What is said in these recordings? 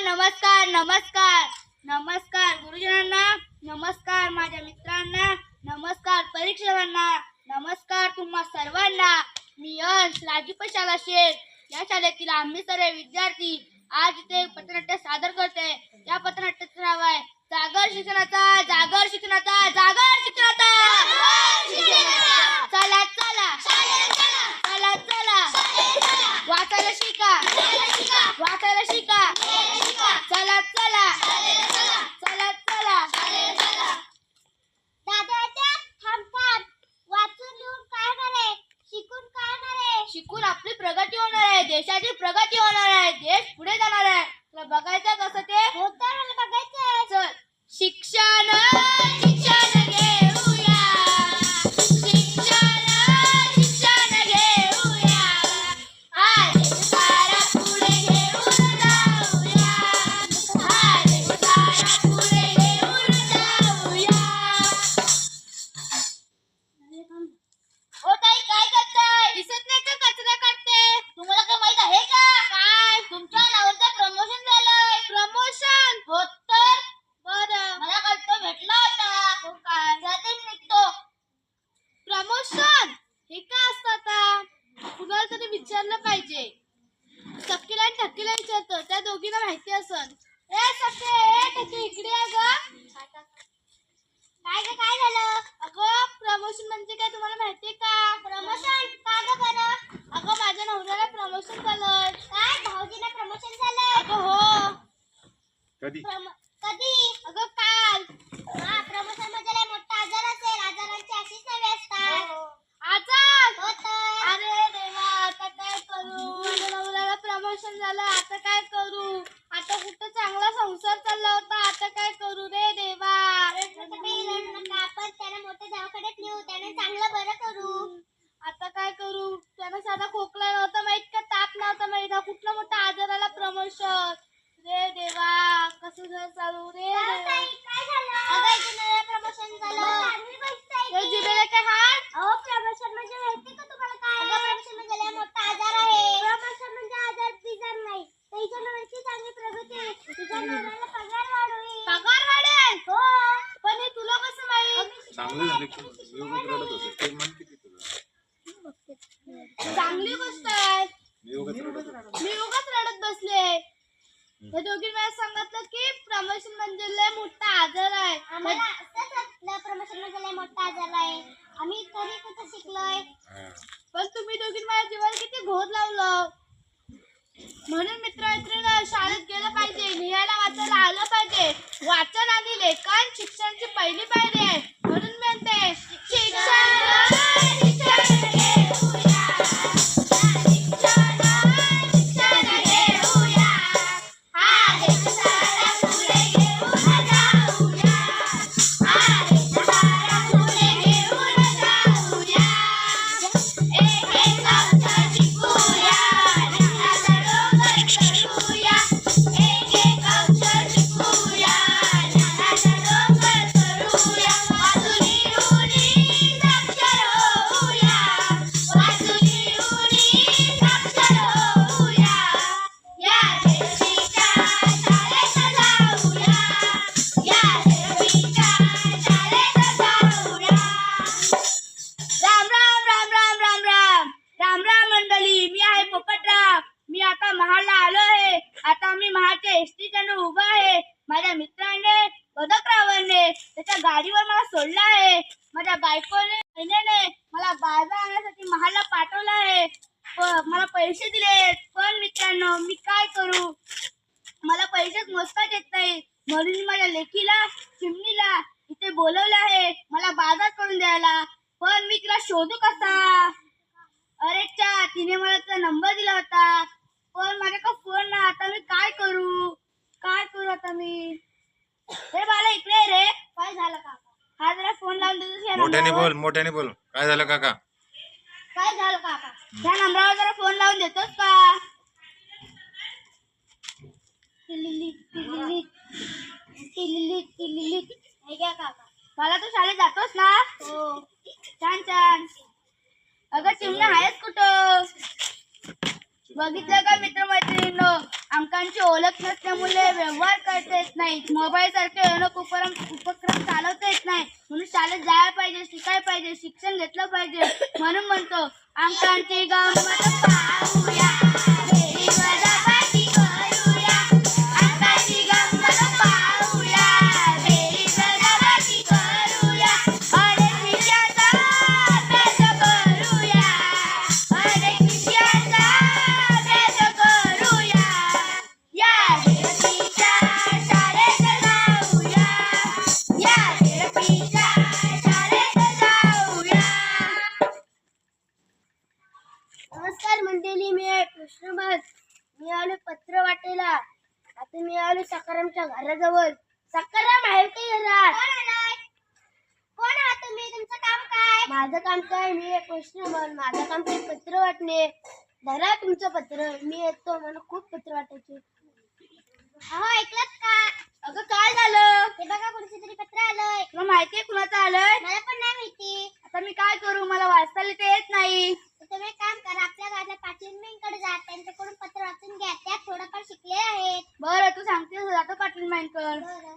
नमस्कार नमस्कार नमस्कार गुरुजनांना, नमस्कार माझ्या मित्रांना, नमस्कार परीक्षकांना, नमस्कार तुम्हा सर्वांना. मी अंश राजीव शाळा शेर या शाळेतील आम्ही सर्व विद्यार्थी आज इथे पथनाट्य सादर करते. या पथनाट्याचं नाव आहे जागर शिक्षणाचा, जागर शिक्षणाचा, जागर शिक्षणाचा. चला चला चला चला वाचायला शिका, वाचायला शिका. चला चला चला चला. वाचून लिहून काय होणार, शिकून काय होणार. शिकून आपली प्रगती होणार आहे, देशाची प्रगती होणार आहे, देश पुढे जाणार आहे. तुला बघायचं कसं ते? हो तर मला बघायचंय. चल. शिक्षण शिक्षण घेऊया, शिक्षण शिक्षण घेऊया, हा देश सारा पुढे घेऊन जाऊया, हा देश सारा पुढे घेऊन जाऊया. ओ ताई, काय करताय? दिसत नाही का कचरा काढते? तुम्हाला काय माहित आहे का? काय? तुमच्या नावाचं प्रमोशन झालंय. प्रमोशन? हो तर. बरं, मला कळतं भेटला होता. तो काय जातेच निघतो. प्रमोशन हे काय असतं आता? कुणाला तरी विचारलं पाहिजे. सखीला आणि ठकीला विचारतो, त्या दोघींना माहिती असन. ए सखे, इकडे आहे ग. काय झालं? अगं प्रमोशन म्हणजे काय तुम्हाला माहितीये का? प्रमोशन का ग बरं? अगं माझ्या नवऱ्याला प्रमोशन झालं. काय भाऊजीला प्रमोशन झालं? अगं हो. कधी? कधी? अगं काल. हा, प्रमोशन म्हणजे लय मोठा आजार असेल. आजारांची अशीच नवे असतात. आजार. हो तर. अरे देवा, आता काय करू? माझ्या नवऱ्याला प्रमोशन झालं, आता काय करू? आता कुठं चांगला संसार चालला होता, आता काय करू रे देवा? तुम्ही रडू नका. आपण त्याला मोठ्या दवाखान्यात नेऊ, त्याने चांगलं बरं करू. आता काय करू? त्याला साधा खोकला नव्हता माहित का, ताप नव्हता माहित, हा कुठला मोठा आजाराला प्रमोशन. रे देवा, कसं चालू रे देवा? काय झालं? अगं इथे नव्या प्रमोशन झालं. हे जिभेला काय हात? अहो, प्रमोशन म्हणजे माहिती का तुम्हाला काय? अगं प्रमोशन म्हणजे लय मोठा आजार आहे. प्रमोशन म्हणजे आजार बिजार नाही. त्याच्या नवऱ्याची चांगली प्रगती आहे. तुझ्या नवऱ्याला पगार वाढवी. पगार वाढेल? हो. पण हे तुला कसं माहित? चांगलं झालं की मी उगाच रडत होते. ते म्हण किती तुझं? चांगली गोष्ट आहे. मी उगाच रडत होते. मी उगाच रडत बसले. हे दोघी मला सांगितलं की प्रमोशन म्हणजे लय मोठा आजार आहे. आम्हाला असंच वाटलं प्रमोशन म्हणजे लय मोठा आजार आहे. आम्ही तरी कुठं शिकलोय. हा. पण तुम्ही दोघी माझ्या जीवाला किती घोर लावलं. म्हणून मित्र शाळेत गेलं पाहिजे, लिहायला वाचायला आलं पाहिजे. वाचन आणि लेखन शिक्षणाची पहिली पायरी आहे. म्हणून मी म्हणते शिक्षण शिक्षण घेऊया, शिक्षण शिक्षण घेऊया, हा देश सारा पुढे घेऊन जाऊया, हा देश सारा पुढे घेऊन जाऊया. एक एक अक्षर शिकूया, ज्ञानाचा डोंगर करूया, एक एक अक्षर शिकूया, ज्ञानाचा डोंगर करूया. वाचून लिहून साक्षर होऊया, वाचून लिहून साक्षर होऊया, या देवीच्या शाळेत जाऊया, या देवीच्या शाळेत जाऊया. राम राम राम राम राम राम राम राम मंडळी, मी आहे पोपटराव. मी आता महाडला आलो आहे. आता मी महाडच्या एसटी स्टँडवर उभा आहे. माझ्या मित्राने पदकरावाने त्याच्या गाडीवर मला सोडलं आहे. माझ्या बायकोने बहिणीने मला बाजार आणण्यासाठी महाडला पाठवलं आहे. मला पैसे दिले, पण मित्रांनो मी काय करू? मला पैसेच मोजताच येत नाही. म्हणून मी माझ्या लेकीला चिमणीला इथे बोलवलं आहे मला बाजार करून द्यायला. पण मी तिला शोधू कसा? अरे चा, तिने मला तिचा नंबर दिला होता, पण माझ्याकडे फोन नाही. आता मी काय करू? काय करू आता मी? हे बाला इकडे रे. काय झालं काका? हा जरा फोन लावून देतोस या मोठ्याने नंबरवर? बोल, मोठ्याने बोल. काय झालं काका? काय झालं काका? ह्या नंबरवर जरा फोन लावून देतोस का? टिलिलिट टिलिलिट टिलिलिट टिलिलिट. हे घ्या काका. मला तू शाळेत जातोस ना? हो. छान छान. अगं चिमणा आहेस कुठं? बघितलं का मित्र मैत्रिणींनो, अंकांची ओळख नसल्यामुळे व्यवहार करता येत नाही. मोबाईल सारखे अनेक उपक्रम चालवता येत नाही. म्हणून शाळेत जायला पाहिजे, शिकायला पाहिजे, शिक्षण घेतलं पाहिजे. म्हणून म्हणतो अंकांची गंमत पाहूया, बेरीज वजाबाकी करूया. अंकाची गंमत पाहूया, बेरीज वजाबाकी करूया. अनेक विषयाचा अभ्यास करूया, अनेक विषयाचा अभ्यास करूया. या झेडपीच्या शाळेत जाऊया, या झेडपीच्या शाळेत जाऊया. नमस्कार मंडळी, मी आहे कृष्णभट. मी आलो पत्र वाटेला. आता मी आलो सकारामच्या घराजवळ. सकाराम आहे की घरात? कोण आहात तुम्ही? तुमचं काम काय? माझं काम काय? मी आहे कृष्णभट. माझं काम काय? पत्र वाटणे. धरा तुमचं पत्र. मी येतो, मला खूप पत्र वाटायचे. अहो ऐकलत का? अगं काय झालं? हे बघा, कोणतं तरी पत्र आलंय. तुला माहितीये कुणाचं आलंय? मला पण नाही माहिती. आता मी काय करू? मला वाचता लिहिता येत नाही. तर तुम्ही एक काम करा, आपल्या गावातल्या पाटीलबाईंकडे जा, त्यांच्याकडून पत्र वाचून घ्या. त्या थोडंफार शिकले आहेत. बरं, तू सांगतेस जातो पाटील बाईंकडे. बरं.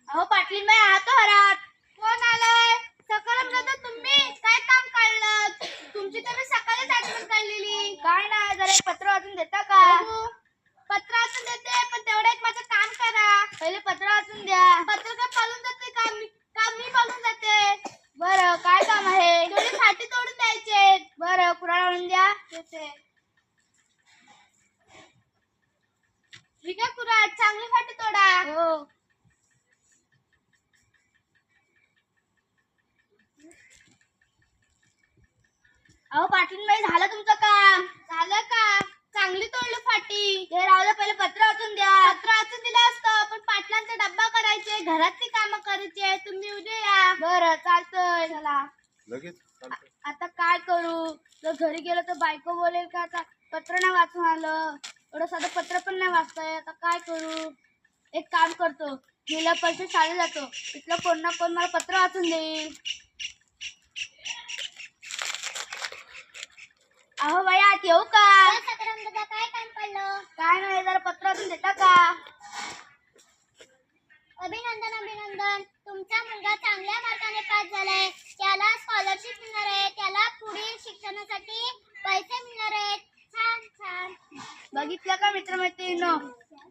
अहो पाटील बाई आहात का घरात? कोण आलंय? सकाळी दादा तुम्ही काय काम काढलं? तुमची तर मी सकाळीच आठवण काढलेली. काय नाही, जरा एक पत्र वाचून देता का? पत्र वाचून देते, पण तेवढं एक माझं काम करा. पहिले पत्र वाचून द्या. पत्र का पालून जाते का मी पालून जाते? बरं, काय काम आहे? थोडी फाटी तोडून द्यायचे. बरं, कुराड आणून द्या. देते. ठीक आहे कुराड, चांगली फाटी तोडा. हो. अहो पाटील बाई, झालं तुमचं काम? झालं का? चांगली तोडली फाटी. ते राहिलं, पहिले पत्र वाचून द्या. पत्र वाचून दिलं असतं, पण पाटलांचा डब्बा करायचे, घरातली कामं करायचे. तुम्ही उद्या या. बरं, चालतंय. चला. लगेच चालतंय. आता काय करू? जर घरी गेलो तर बायको बोलेल का आता पत्र नाही वाचून आलं. एवढं साधं पत्र पण नाही वाचताय. आता काय करू? एक काम करतो, गेल्या पैसे शाळेत जातो, तिथलं कोण ना कोण मला पत्र वाचून देईल. अहो बाई, आत येऊ का? काय सकाराम दादा, काय काम पडलं? काय नाही, जरा पत्र वाचून देता का? अभिनंदन अभिनंदन, तुमचा मुलगा चांगल्या मार्काने पास झालाय. त्याला स्कॉलरशिप मिळणार आहे. त्याला पुढील शिक्षणासाठी पैसे मिळणार आहेत. छान छान. बघितलं का मित्रमैत्रिणींनो,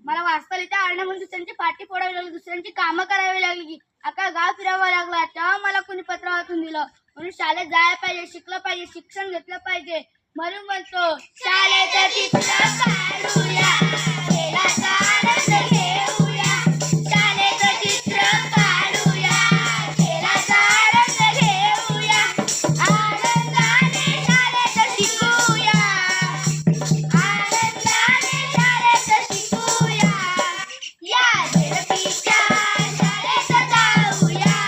मला वाचता लिहिता आलं म्हणून दुसऱ्यांची पाठी फोडावी लागली, दुसऱ्यांची कामं करावी लागली, अख्खा गाव फिरावं लागला. तेव्हा मला कोणी पत्र वाचून दिलं. म्हणून शाळेत जायला पाहिजे, शिकलं पाहिजे, शिक्षण घेतलं पाहिजे. म्हणून म्हणतो शाळेचं चित्र काढूया, खेळाचा आनंद घेऊया. शाळेचं चित्र काढूया, खेळाचा आनंद घेऊया. आनंदाने शाळेत शिकूया, आनंदाने शाळेत शिकूया. या झेडपीच्या शाळेत जाऊया,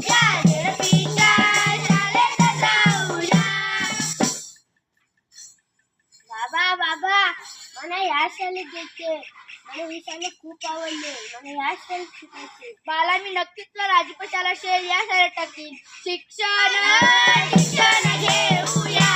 या झेडपीच्या शाळेत जाऊया. बाबा बाबा, मला या शाळेत जायचे. मला ही शाळा खूप आवडली. मला या शाळेत शिकायचे. बाला, मी नक्कीच तुला राजपशाला शेर या शाळेत टाकीन. शिक्षण शिक्षण घेऊया.